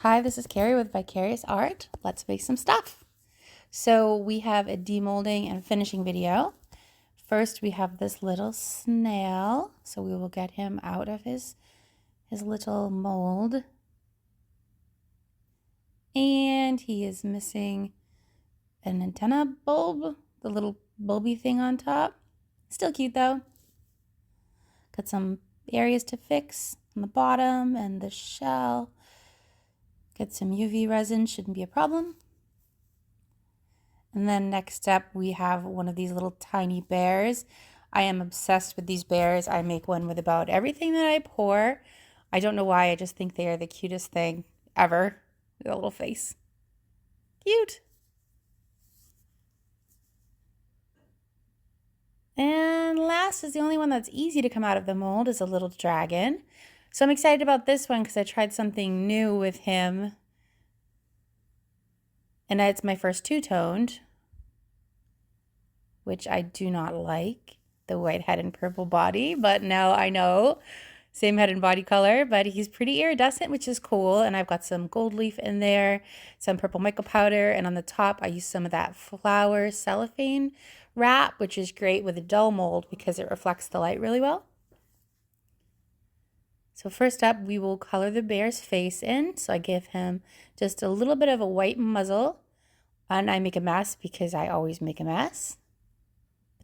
Hi, this is Carrie with Vicarious Art. Let's make some stuff. So we have a demolding and finishing video. First, we have this little snail. So we will get him out of his little mold. And he is missing an antenna bulb, the little bulby thing on top. Still cute though. Got some areas to fix on the bottom and the shell. Get some UV resin, shouldn't be a problem. And then next up, we have one of these little tiny bears. I am obsessed with these bears. I make one with about everything that I pour. I don't know why, I just think they are the cutest thing ever. The little face. Cute. And last is the only one that's easy to come out of the mold is a little dragon. So I'm excited about this one because I tried something new with him. And it's my first two-toned, which I do not like, the white head and purple body, but now I know, same head and body color, but he's pretty iridescent, which is cool. And I've got some gold leaf in there, some purple mica powder, and on the top I use some of that flower cellophane wrap, which is great with a dull mold because it reflects the light really well. So first up, we will color the bear's face in. So I give him just a little bit of a white muzzle, and I make a mess because I always make a mess.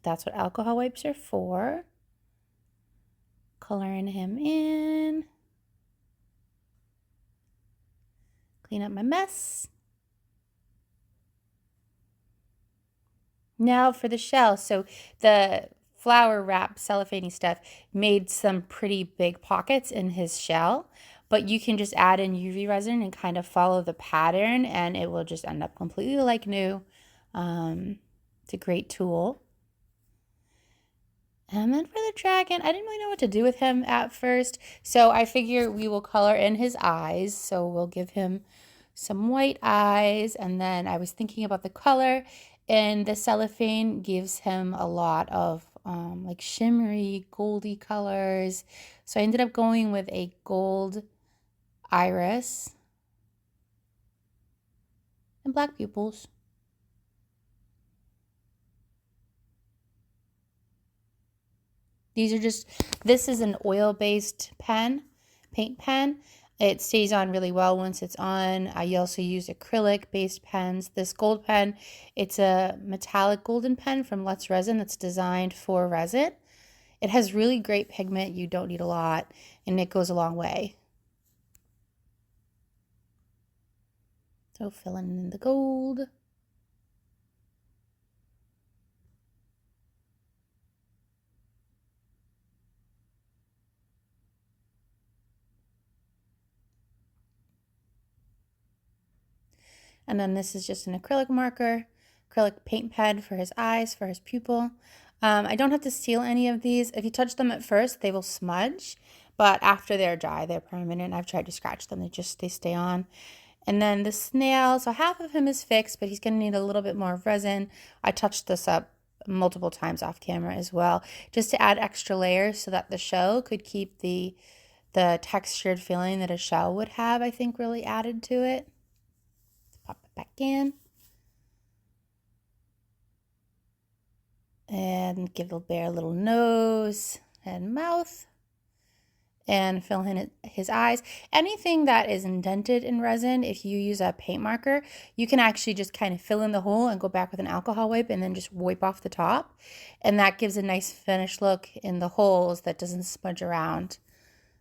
That's what alcohol wipes are for. Coloring him in. Clean up my mess. Now for the shell. So the flower wrap cellophane stuff made some pretty big pockets in his shell, but you can just add in UV resin and kind of follow the pattern and it will just end up completely like new. It's a great tool. And then for the dragon, I didn't really know what to do with him at first. So I figure we will color in his eyes. So we'll give him some white eyes. And then I was thinking about the color. And the cellophane gives him a lot of like shimmery, goldy colors. So I ended up going with a gold iris and black pupils. These are just, this is an oil-based pen, paint pen. It stays on really well once it's on. I also use acrylic-based pens. This gold pen, it's a metallic golden pen from Resin that's designed for resin. It has really great pigment. You don't need a lot, and it goes a long way. So filling in the gold. And then this is just an acrylic marker, acrylic paint pen for his eyes, for his pupil. I don't have to seal any of these. If you touch them at first, they will smudge, but after they're dry, they're permanent. I've tried to scratch them, they stay on. And then the snail, so half of him is fixed, but he's gonna need a little bit more resin. I touched this up multiple times off camera as well, just to add extra layers so that the shell could keep the textured feeling that a shell would have, I think really added to it. Pop it back in. And give the bear a little nose and mouth. And fill in his eyes. Anything that is indented in resin, if you use a paint marker, you can actually just kind of fill in the hole and go back with an alcohol wipe and then just wipe off the top. And that gives a nice finished look in the holes that doesn't smudge around.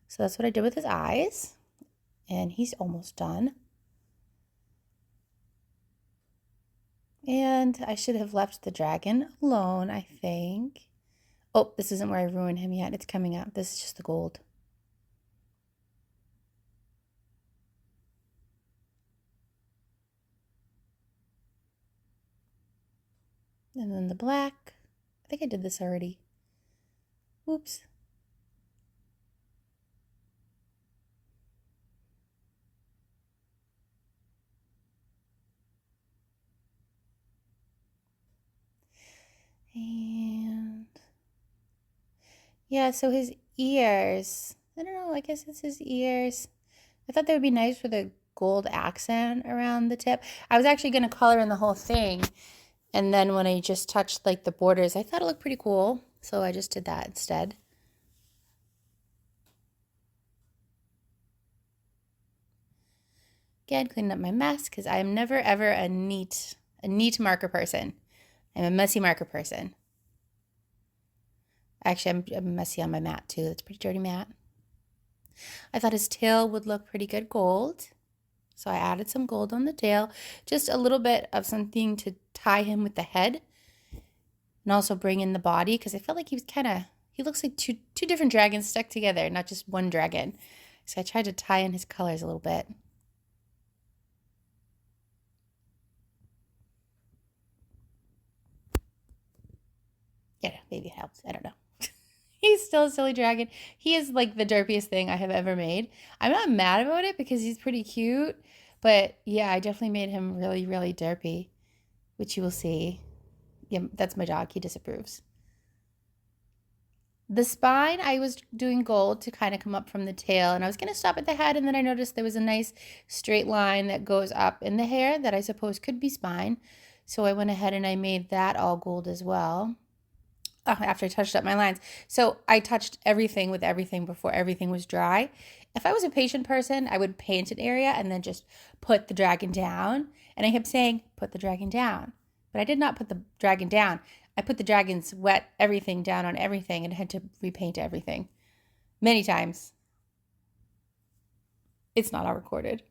So that's what I did with his eyes. And he's almost done. And I should have left the dragon alone, I think. Oh, this isn't where I ruined him yet. It's coming up. This is just the gold. And then the black. I think I did this already. Oops. And yeah, so his ears. I don't know, I guess it's his ears. I thought they would be nice with a gold accent around the tip. I was actually going to color in the whole thing. And then when I just touched like the borders, I thought it looked pretty cool. So I just did that instead. Again, cleaning up my mess because I am never ever a neat marker person. I'm a messy marker person. Actually, I'm messy on my mat too. It's a pretty dirty mat. I thought his tail would look pretty good gold. So I added some gold on the tail, just a little bit of something to tie him with the head and also bring in the body because I felt like he was he looks like two different dragons stuck together, not just one dragon. So I tried to tie in his colors a little bit. Yeah, maybe it helps. I don't know. He's still a silly dragon. He is like the derpiest thing I have ever made. I'm not mad about it because he's pretty cute. But yeah, I definitely made him really, really derpy, which you will see. Yeah, that's my dog. He disapproves. The spine, I was doing gold to kind of come up from the tail. And I was going to stop at the head. And then I noticed there was a nice straight line that goes up in the hair that I suppose could be spine. So I went ahead and I made that all gold as well. After I touched up my lines. So I touched everything with everything before everything was dry. If I was a patient person, I would paint an area and then just put the dragon down. And I kept saying, put the dragon down. But I did not put the dragon down. I put the dragon's wet everything down on everything and had to repaint everything many times. It's not all recorded.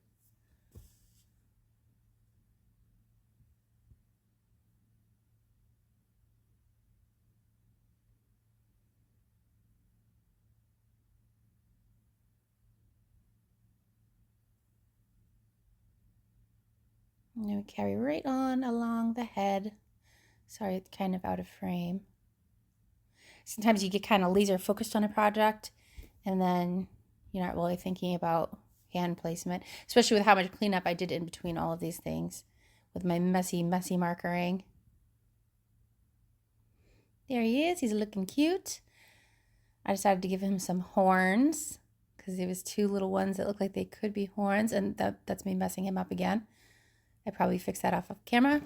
I'm going to carry right on along the head. Sorry, it's kind of out of frame. Sometimes you get kind of laser focused on a project and then you're not really thinking about hand placement, especially with how much cleanup I did in between all of these things with my messy markering. There he is. He's looking cute. I decided to give him some horns because there was two little ones that look like they could be horns, and that's me messing him up again. I probably fixed that off of camera.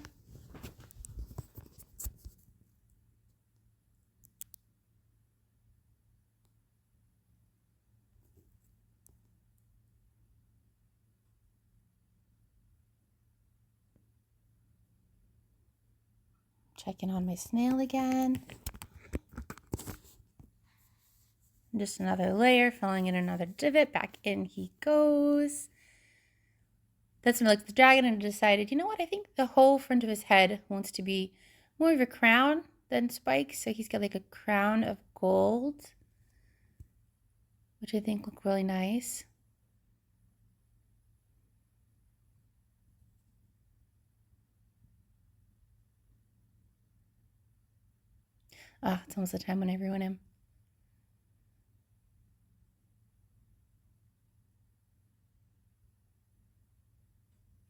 Checking on my snail again. Just another layer, filling in another divot. Back in he goes. That's when I looked at the dragon and decided, you know what? I think the whole front of his head wants to be more of a crown than spikes. So he's got like a crown of gold, which I think look really nice. Ah, it's almost the time when I ruin him.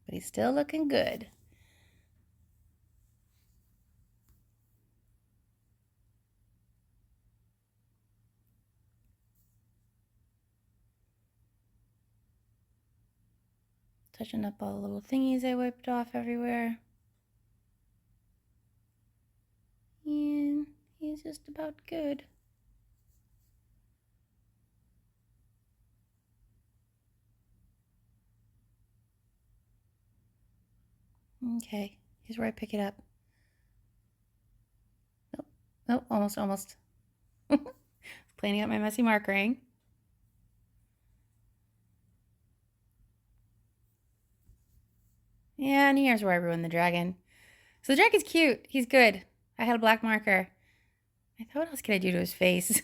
But he's still looking good. Touching up all the little thingies I wiped off everywhere. And he's just about good. Okay, here's where I pick it up. Nope, nope, almost. Cleaning up my messy markering. And here's where I ruined the dragon. So the dragon's cute. He's good. I had a black marker. I thought, what else could I do to his face?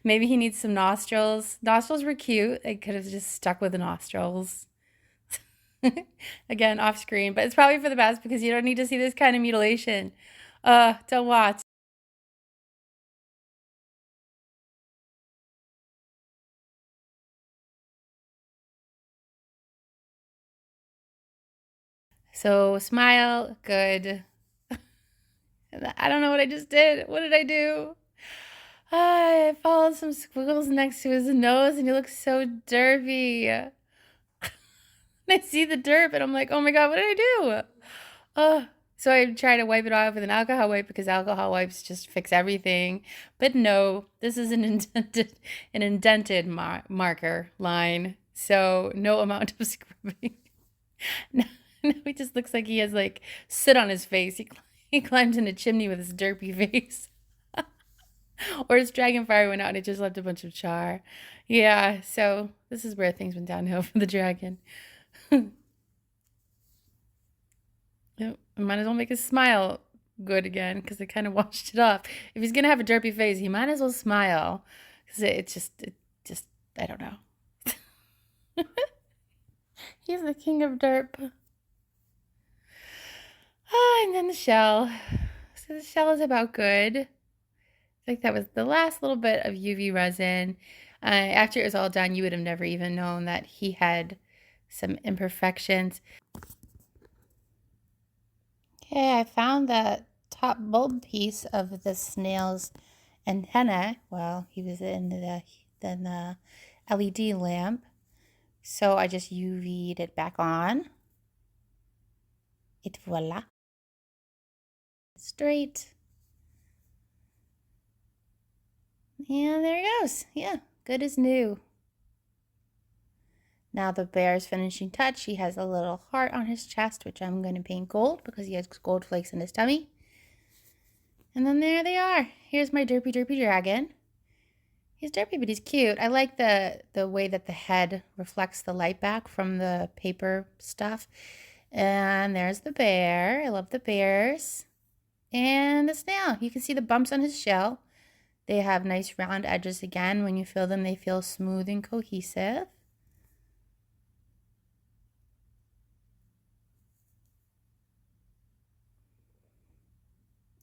Maybe he needs some nostrils. Nostrils were cute. I could have just stuck with the nostrils. Again, off screen, but it's probably for the best because you don't need to see this kind of mutilation. Don't watch. So smile, good. I don't know what I just did. What did I do? I followed some squiggles next to his nose and he looks so derpy. And I see the derp and I'm like, oh my God, what did I do? So I try to wipe it off with an alcohol wipe because alcohol wipes just fix everything. But no, this is an indented marker line. So no amount of scrubbing. No, no, he just looks like he has like soot on his face. He climbed in a chimney with his derpy face. Or his dragonfire went out and it just left a bunch of char. Yeah, so this is where things went downhill for the dragon. Yep, I might as well make his smile good again because I kind of washed it off. If he's gonna have a derpy face, he might as well smile because it just, I don't know. He's the king of derp. Ah, and then the shell. So the shell is about good. I think that was the last little bit of UV resin. After it was all done, you would have never even known that he had some imperfections. Okay, I found the top bulb piece of the snail's antenna while he was in the LED lamp. So I just UV'd it back on. Et voila. Straight. And there he goes. Yeah, good as new. Now the bear's finishing touch. He has a little heart on his chest, which I'm going to paint gold because he has gold flakes in his tummy. And then there they are. Here's my derpy dragon. He's derpy, but he's cute. I like the way that the head reflects the light back from the paper stuff. And there's the bear. I love the bears. And the snail. You can see the bumps on his shell. They have nice round edges again. When you feel them, they feel smooth and cohesive.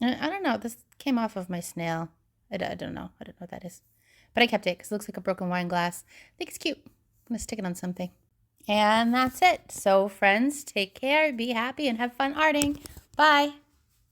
I don't know. This came off of my snail. I don't know. I don't know what that is. But I kept it because it looks like a broken wine glass. I think it's cute. I'm going to stick it on something. And that's it. So friends, take care, be happy, and have fun arting. Bye.